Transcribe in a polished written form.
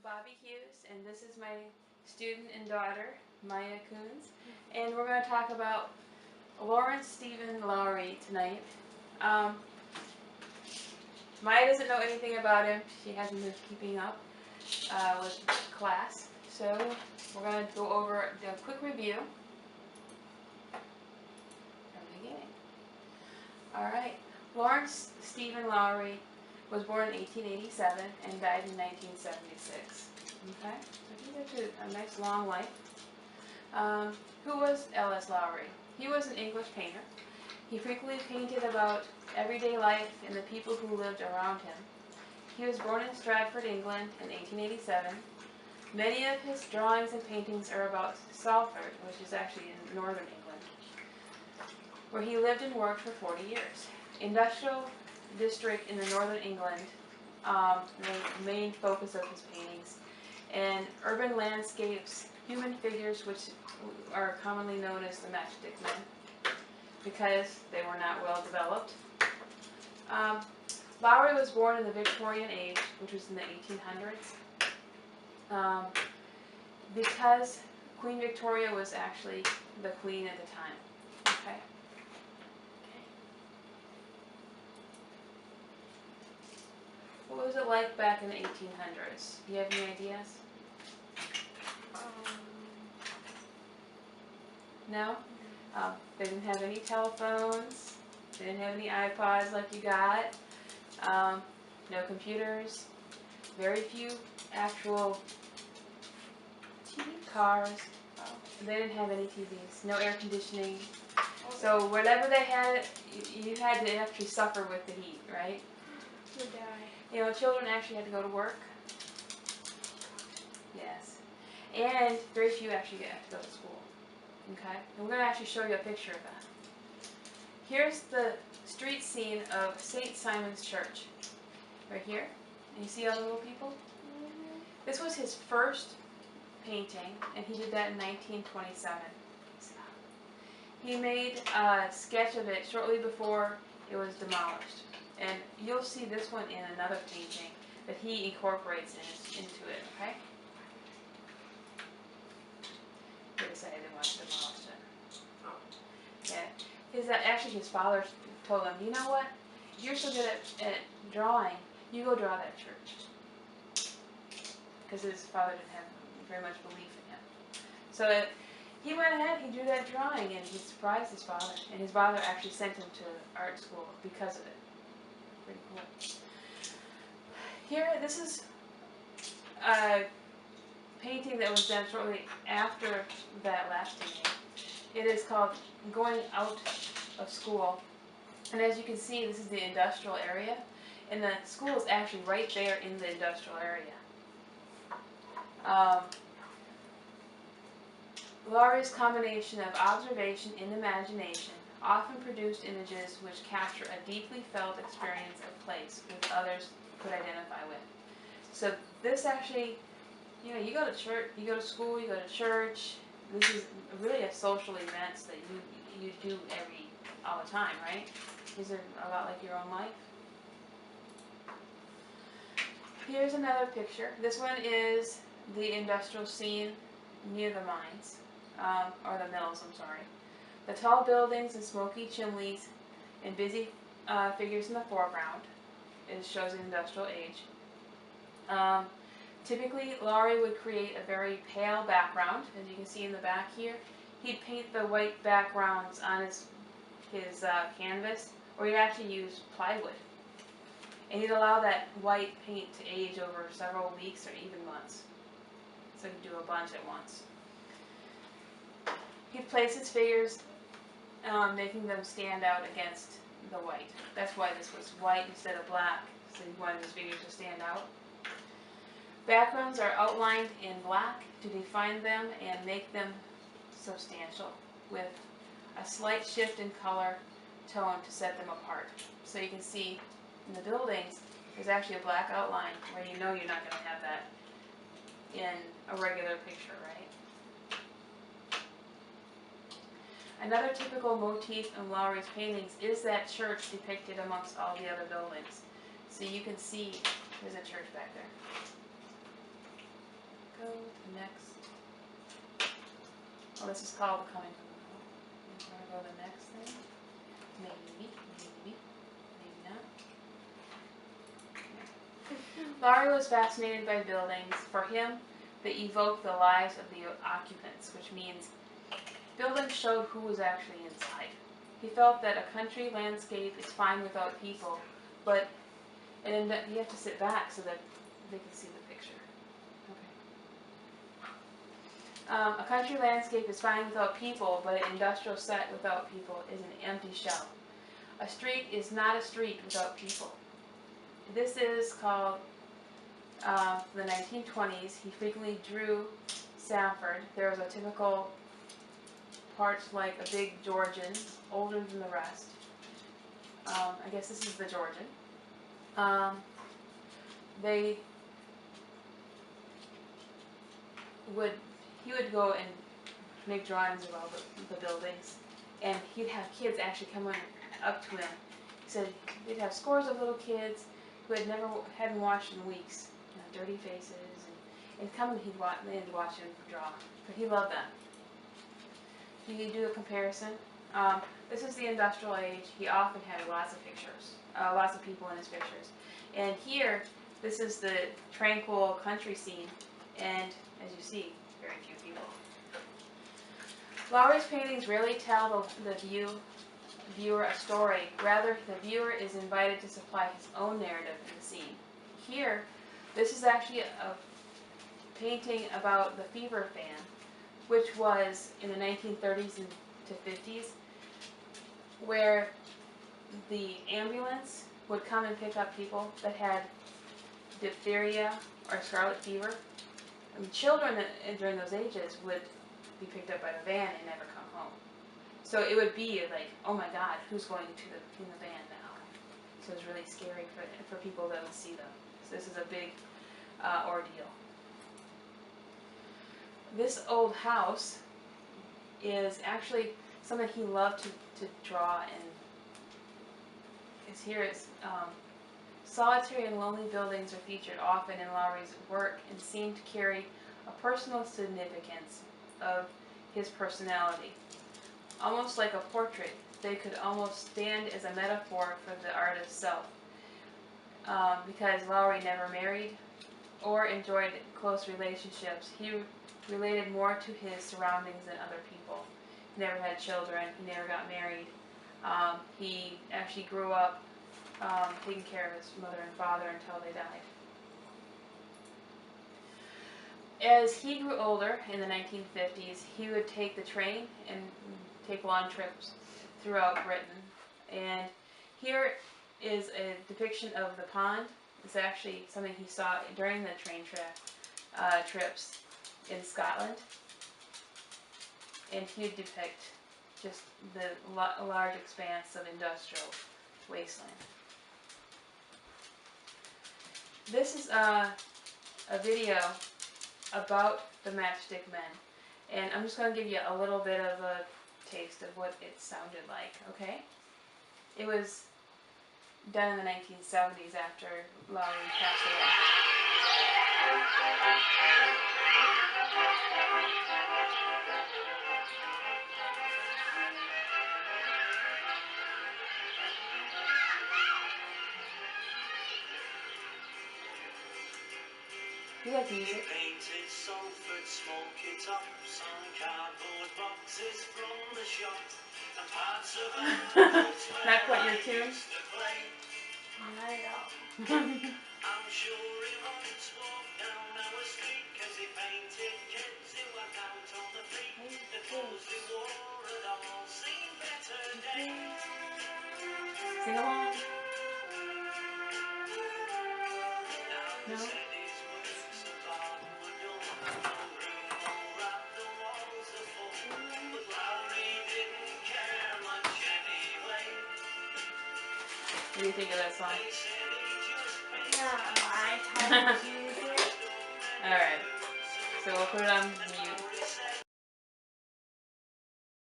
Bobby Hughes, and this is my student and daughter, Maya Coons, and we're going to talk about Lawrence Stephen Lowry tonight. Maya doesn't know anything about him. She hasn't been keeping up with class, so we're going to go over a quick review from the beginning. Alright, Lawrence Stephen Lowry was born in 1887 and died in 1976. Okay, so he lived a nice long life. Who was L.S. Lowry? He was an English painter. He frequently painted about everyday life and the people who lived around him. He was born in Stratford, England in 1887. Many of his drawings and paintings are about Salford, which is actually in northern England, where he lived and worked for 40 years. Industrial district in the northern England, the main focus of his paintings, and urban landscapes, human figures, which are commonly known as the matchstick men, because they were not well developed. Lowry was born in the Victorian age, which was in the 1800s, because Queen Victoria was actually the queen at the time. Okay. What was it like back in the 1800s? Do you have any ideas? No? They didn't have any telephones. They didn't have any iPods like you got. No computers. Very few actual cars. They didn't have any TVs. No air conditioning. So whatever they had, you had to actually suffer with the heat, right? You die. You know, children actually had to go to work. Yes. And very few actually have to go to school. Okay? And we're going to actually show you a picture of that. Here's the street scene of St. Simon's Church. Right here. And you see all the little people? Mm-hmm. This was his first painting, and he did that in 1927. He made a sketch of it shortly before it was demolished. And you'll see this one in another painting that he incorporates into it, okay? He decided they wanted to demolish it. Yeah. Actually, his father told him, you know what? You're so good at drawing, you go draw that church. Because his father didn't have very much belief in him. So he went ahead, he drew that drawing, and he surprised his father. And his father actually sent him to art school because of it. Pretty cool. Here, this is a painting that was done shortly after that last painting. It is called Going Out of School. And as you can see, this is the industrial area. And the school is actually right there in the industrial area. Lowry's combination of observation and imagination often produced images which capture a deeply felt experience of place which others could identify with. So this actually, you know, you go to church, you go to school, you go to church. This is really a social event that you do all the time, right? These are a lot like your own life. Here's another picture. This one is the industrial scene near the mines, or the mills, I'm sorry. The tall buildings and smoky chimneys and busy figures in the foreground. It shows the industrial age. Typically, Lowry would create a very pale background, as you can see in the back here. He'd paint the white backgrounds on his canvas, or he'd actually use plywood. And he'd allow that white paint to age over several weeks or even months. So he'd do a bunch at once. He'd place his figures, making them stand out against the white. That's why this was white instead of black, so he wanted his figures to stand out. Backgrounds are outlined in black to define them and make them substantial, with a slight shift in color tone to set them apart. So you can see in the buildings, there's actually a black outline where you know you're not going to have that in a regular picture, right? Another typical motif in Lowry's paintings is that church depicted amongst all the other buildings. So you can see there's a church back there. go to the next. Oh, this is called the coming from the home. You want to go to the next thing? Maybe, maybe not. Lowry was fascinated by buildings. For him, they evoked the lives of the occupants, which means buildings showed who was actually inside. He felt that a country landscape is fine without people, but you have to sit back so that they can see the picture. Okay. A country landscape is fine without people, but an industrial set without people is an empty shell. A street is not a street without people. This is called the 1920s. He frequently drew Sanford. There was a typical part like a big Georgian, older than the rest. I guess this is the Georgian. He would go and make drawings of all the buildings, and he'd have kids actually come up to him. He said they'd have scores of little kids who hadn't washed in weeks, dirty faces, and come and they'd watch him draw. But he loved them. You can do a comparison. This is the industrial age. He often had lots of pictures, lots of people in his pictures. And here, this is the tranquil country scene, and as you see, very few people. Lowry's paintings rarely tell the viewer a story. Rather, the viewer is invited to supply his own narrative in the scene. Here, this is actually a painting about the fever fan, which was in the 1930s and to 50s, where the ambulance would come and pick up people that had diphtheria or scarlet fever. And children during those ages would be picked up by the van and never come home. So it would be like, oh my God, who's going in the van now? So it's really scary for people that would see them. So this is a big ordeal. This old house is actually something he loved to draw, and solitary and lonely buildings are featured often in Lowry's work and seem to carry a personal significance of his personality. Almost like a portrait, they could almost stand as a metaphor for the artist's self. Because Lowry never married or enjoyed close relationships, he related more to his surroundings than other people. He never had children, he never got married. He actually grew up taking care of his mother and father until they died. As he grew older in the 1950s, he would take the train and take long trips throughout Britain. And here is a depiction of the pond. It's actually something he saw during the train trips in Scotland. And he would depict just the large expanse of industrial wasteland. This is a video about the Matchstick Men, and I'm just going to give you a little bit of a taste of what it sounded like, okay? It was done in the 1970s after Lowry passed away. You like music? He painted Salford smoky tops on cardboard boxes from the shop and parts of Not quite your tune? Not at all. I'm sure he once walked down our street cause he painted kids who went out on the feet. The clothes he wore had all seen better days. Sing along. No? What do you think of that song? No, I tried to use it. Alright, so we'll put it on mute.